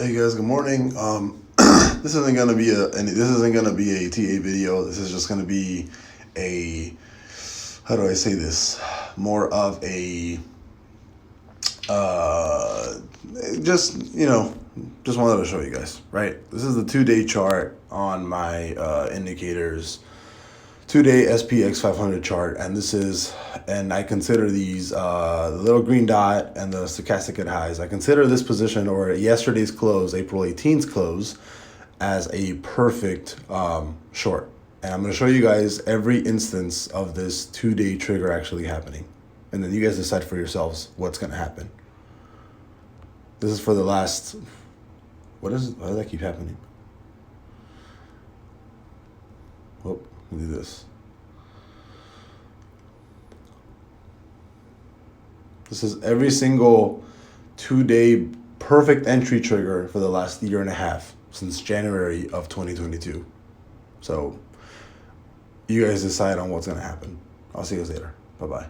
Hey guys, good morning. This isn't gonna be a TA video. This is just gonna be a, how do I say this? More of a uh, just just wanted to show you guys. Right, this is the 2 day chart on my indicators. 2 day SPX 500 chart, and I consider these the little green dot and the stochastic at highs. I consider this position, or yesterday's close, April 18th close, as a perfect short. And I'm going to show you guys every instance of this 2 day trigger actually happening, and then you guys decide for yourselves what's going to happen. This is for the last. Why does that keep happening? Oh, let me do this. This is every single 2 day perfect entry trigger for the last year and a half since January of 2022. So you guys decide on what's going to happen. I'll see you guys later. Bye bye.